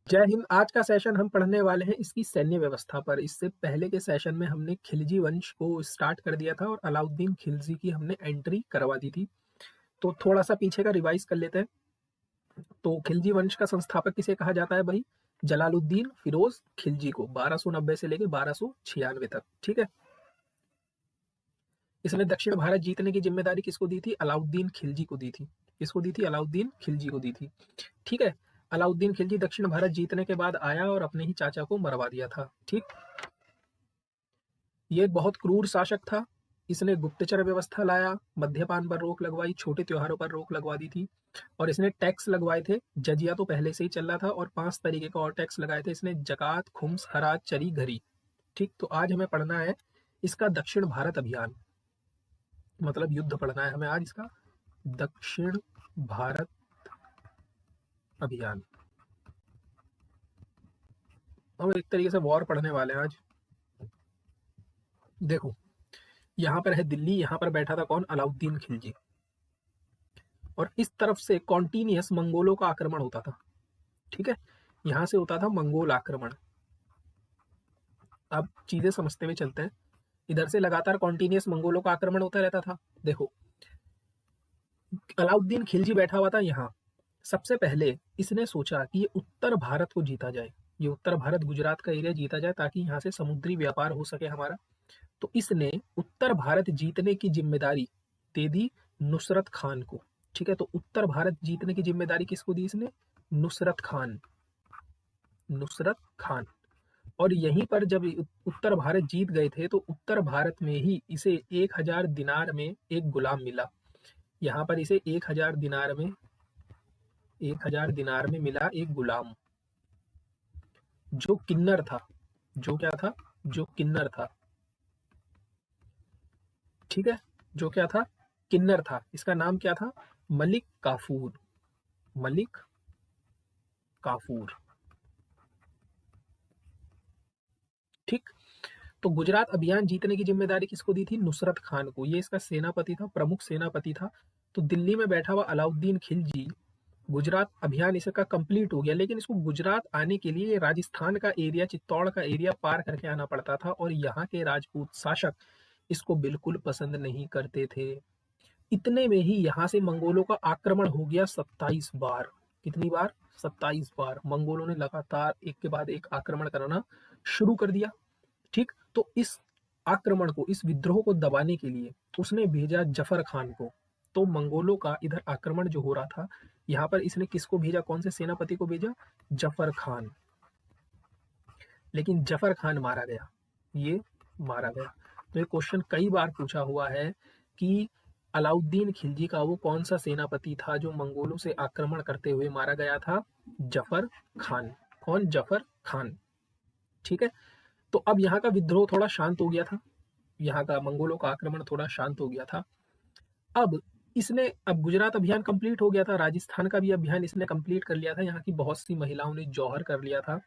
जय हिंद। आज का सेशन हम पढ़ने वाले हैं इसकी सैन्य व्यवस्था पर। इससे पहले के सेशन में हमने खिलजी वंश को स्टार्ट कर दिया था और अलाउद्दीन खिलजी की हमने एंट्री करवा दी थी। तो थोड़ा सा पीछे का रिवाइज कर लेते हैं। तो खिलजी वंश का संस्थापक किसे कहा जाता है भाई? जलालुद्दीन फिरोज खिलजी को, 1290 से लेकर 1296 तक। ठीक है। इसने दक्षिण भारत जीतने की जिम्मेदारी किसको दी थी? अलाउद्दीन खिलजी को दी थी। किसको दी थी? अलाउद्दीन खिलजी को दी थी। ठीक है। अलाउद्दीन खिलजी दक्षिण भारत जीतने के बाद आया और अपने ही चाचा को मरवा दिया था। ठीक। ये बहुत क्रूर शासक था। इसने गुप्तचर व्यवस्था लाया, मद्यपान पर रोक लगवाई, छोटे त्योहारों पर रोक लगवा दी थी और इसने टैक्स लगवाए थे। जजिया तो पहले से ही चल रहा था और 5 तरीके का और टैक्स लगाए थे इसने: जकात, खुम्स, हराज, चरी, घरी। ठीक। तो आज हमें पढ़ना है इसका दक्षिण भारत अभियान, मतलब युद्ध पढ़ना है हमें आज इसका दक्षिण भारत अभियान। हम एक तरीके से वॉर पढ़ने वाले हैं आज। देखो, यहाँ पर है दिल्ली, यहाँ पर बैठा था कौन? अलाउद्दीन खिलजी। और इस तरफ से कॉन्टिन्यूअस मंगोलों का आक्रमण होता था। ठीक है। यहाँ से होता था मंगोल आक्रमण। अब चीजें समझते हुए चलते हैं। इधर से लगातार कॉन्टिन्यूअस मंगोलों का आक्रमण होता रहता था। देखो, अलाउद्दीन खिलजी बैठा हुआ था यहाँ। सबसे पहले इसने सोचा कि ये उत्तर भारत को जीता जाए, ये उत्तर भारत गुजरात का एरिया जीता जाए ताकि यहाँ से समुद्री व्यापार हो सके हमारा। तो इसने उत्तर भारत जीतने की जिम्मेदारी दे दी नुसरत खान को। ठीक है। तो उत्तर भारत जीतने की जिम्मेदारी किसको दी इसने? नुसरत खान। नुसरत खान। और यहीं पर जब उत्तर भारत जीत गए थे तो उत्तर भारत में ही इसे 1000 दिनार में एक गुलाम मिला। यहाँ पर इसे 1000 दिनार में 1000 दिनार में मिला एक गुलाम, जो किन्नर था। जो क्या था? जो किन्नर था। ठीक है। जो क्या था? किन्नर था। इसका नाम क्या था? मलिक काफूर। मलिक काफूर। ठीक। तो गुजरात अभियान जीतने की जिम्मेदारी किसको दी थी? नुसरत खान को। ये इसका सेनापति था, प्रमुख सेनापति था। तो दिल्ली में बैठा हुआ अलाउद्दीन खिलजी, गुजरात अभियान इसका कंप्लीट हो गया, लेकिन इसको गुजरात आने के लिए राजस्थान का एरिया, चित्तौड़ का एरिया पार करके आना पड़ता था और यहाँ के राजपूत शासक इसको बिल्कुल पसंद नहीं करते थे। इतने में ही यहाँ से मंगोलों का आक्रमण हो गया 27 बार। कितनी बार? 27 बार मंगोलों ने लगातार एक के बाद एक आक्रमण करना शुरू कर दिया। ठीक। तो इस आक्रमण को, इस विद्रोह को दबाने के लिए उसने भेजा जफर खान को। तो मंगोलों का इधर आक्रमण जो हो रहा था, यहाँ पर इसने किसको भेजा? कौन से सेनापति को भेजा? जफर खान। लेकिन जफर खान मारा गया। ये मारा गया। तो ये क्वेश्चन कई बार पूछा हुआ है कि अलाउद्दीन खिलजी का वो कौन सा सेनापति था जो मंगोलों से आक्रमण करते हुए मारा गया था? जफर खान। कौन? जफर खान। ठीक है। तो अब यहाँ का विद्रोह थोड़ा शांत हो गया था, यहाँ का मंगोलों का आक्रमण थोड़ा शांत हो गया था। अब गुजरात अभियान कंप्लीट हो गया था, राजस्थान का भी अभियान इसने कंप्लीट कर लिया था। यहाँ की बहुत सी महिलाओं ने जौहर कर लिया था।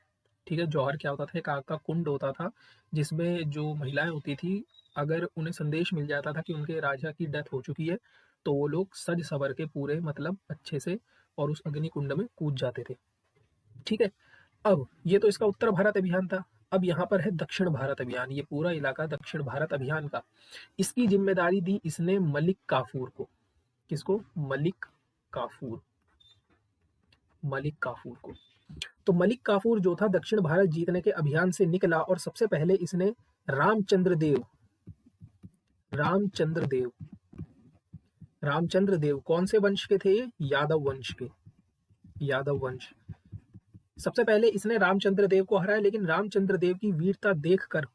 ठीक है। जौहर क्या होता था? एक आग का कुंड होता था जिसमें जो महिलाएं होती थी, अगर उन्हें संदेश मिल जाता था कि उनके राजा की डेथ हो चुकी है, तो वो लोग सज सवर के पूरे, मतलब अच्छे से, और उस अग्नि कुंड में कूद जाते थे। ठीक है। अब ये तो इसका उत्तर भारत अभियान था। अब यहाँ पर है दक्षिण भारत अभियान। ये पूरा इलाका दक्षिण भारत अभियान का, इसकी जिम्मेदारी दी इसने मलिक काफूर को। किसको? मलिक काफूर। मलिक काफूर को। तो मलिक काफूर जो था, दक्षिण भारत जीतने के अभियान से निकला और सबसे पहले इसने रामचंद्र देव रामचंद्र देव रामचंद्र देव कौन से वंश के थे? ये यादव वंश के। यादव वंश। सबसे पहले इसने रामचंद्र देव को हराया, लेकिन रामचंद्र देव की वीरता देखकर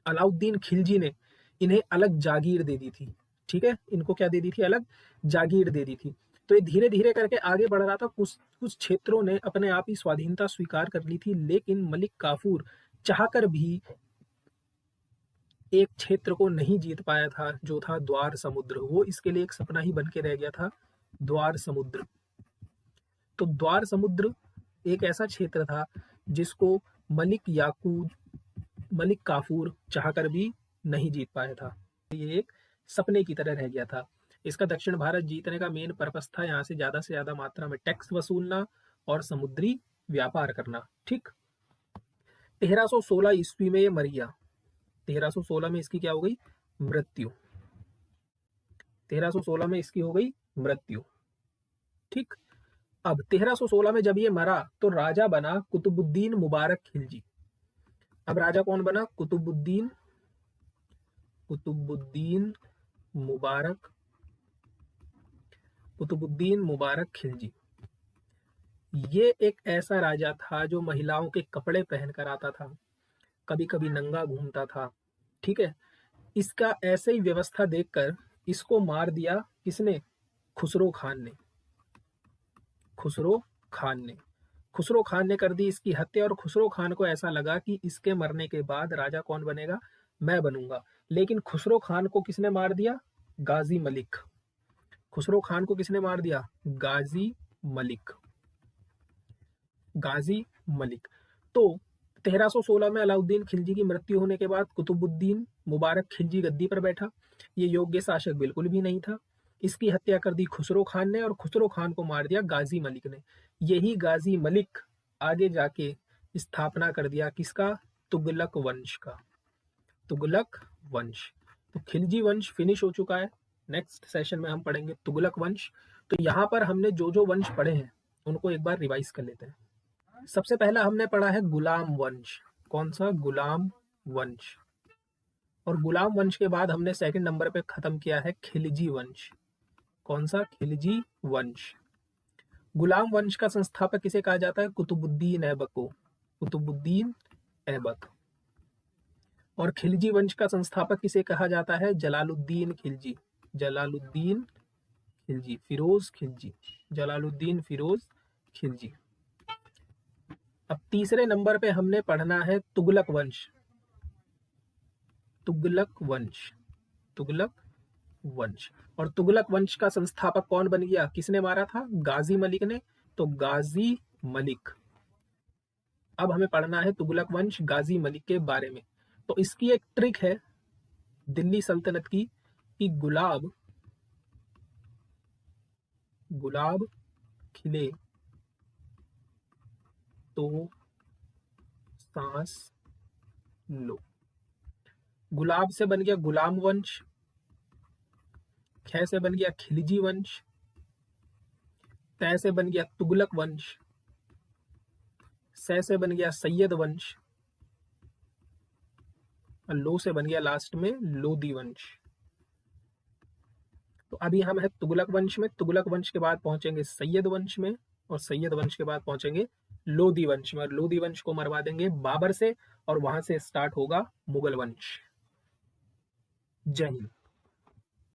अलाउद्दीन खिलजी ने इन्हें अलग जागीर दे दी थी। ठीक है। इनको क्या दे दी थी? अलग जागीर दे दी थी। तो ये धीरे धीरे करके आगे बढ़ रहा था। कुछ कुछ क्षेत्रों ने अपने आप ही स्वाधीनता स्वीकार कर ली थी, लेकिन मलिक काफूर चाहकर भी एक क्षेत्र को नहीं जीत पाया था, जो था द्वार समुद्र। वो इसके लिए एक सपना ही बन के रह गया था, द्वार समुद्र। तो द्वार समुद्र एक ऐसा क्षेत्र था जिसको मलिक काफूर चाहकर भी नहीं जीत पाया था। ये एक सपने की तरह रह गया था। इसका दक्षिण भारत जीतने का मेन पर्पस था यहाँ से ज्यादा मात्रा में टैक्स वसूलना और समुद्री व्यापार करना। ठीक, 1316 ईस्वी में ये मर गया। 1316 में इसकी क्या हो गई? मृत्यु। 1316 में इसकी हो गई मृत्यु। ठीक, अब 1316 में जब ये मरा तो राजा बना कुतुबुद्दीन मुबारक खिलजी। अब राजा कौन बना? कुतुबुद्दीन मुबारक कुतुबुद्दीन मुबारक खिलजी। ये एक ऐसा राजा था जो महिलाओं के कपड़े पहनकर आता था, कभी कभी नंगा घूमता था। ठीक है, इसका ऐसे ही व्यवस्था देखकर इसको मार दिया किसने? खुसरो खान ने। खुसरो खान ने कर दी इसकी हत्या, और खुसरो खान को ऐसा लगा कि इसके मरने के बाद राजा कौन बनेगा? मैं बनूंगा। लेकिन खुसरो खान को किसने मार दिया? गाजी मलिक। खुसरो खान को किसने मार दिया? गाजी मलिक। तो 1316 में अलाउद्दीन खिलजी की मृत्यु होने के बाद कुतुबुद्दीन मुबारक खिलजी गद्दी पर बैठा। ये योग्य शासक बिल्कुल भी नहीं था। इसकी हत्या कर दी खुसरो खान ने, और खुसरो खान को मार दिया गाजी मलिक ने। यही गाजी मलिक आगे जाके स्थापना कर दिया किसका? तुगलक वंश का। तुगलक वंश। तो खिलजी वंश फिनिश हो चुका है। नेक्स्ट सेशन में हम पढ़ेंगे तुगलक वंश। तो यहाँ पर हमने जो जो वंश पढ़े हैं उनको एक बार रिवाइज कर लेते हैं। सबसे पहला हमने पढ़ा है गुलाम वंश। कौन सा? गुलाम वंश। और गुलाम वंश के बाद हमने सेकंड नंबर पे खत्म किया है खिलजी वंश। कौन सा? खिलजी वंश। गुलाम वंश का संस्थापक किसे कहा जाता है? कुतुबुद्दीन ऐबक को। कुतुबुद्दीन ऐबक। और खिलजी वंश का संस्थापक किसे कहा जाता है? जलालुद्दीन खिलजी। जलालुद्दीन खिलजी, फिरोज खिलजी। जलालुद्दीन फिरोज खिलजी। अब तीसरे नंबर पे हमने पढ़ना है तुगलक वंश। तुगलक वंश। और तुगलक वंश का संस्थापक कौन बन गया? किसने मारा था? गाजी मलिक ने। तो गाजी मलिक। अब हमें पढ़ना है तुगलक वंश गाजी मलिक के बारे में। तो इसकी एक ट्रिक है दिल्ली सल्तनत की कि गुलाब खिले तो सांस लो। गुलाब से बन गया गुलाम वंश, ख से बन गया खिलजी वंश, तय से बन गया तुगलक वंश, से बन गया सैयद वंश, और लो से बन गया लास्ट में लोदी वंश। तो अभी हम है तुगलक वंश में। तुगलक वंश के बाद पहुंचेंगे सैयद वंश में, और सैयद वंश के बाद पहुंचेंगे लोदी वंश में, और लोदी वंश को मरवा देंगे बाबर से, और वहां से स्टार्ट होगा मुगल वंश। जय हिंद।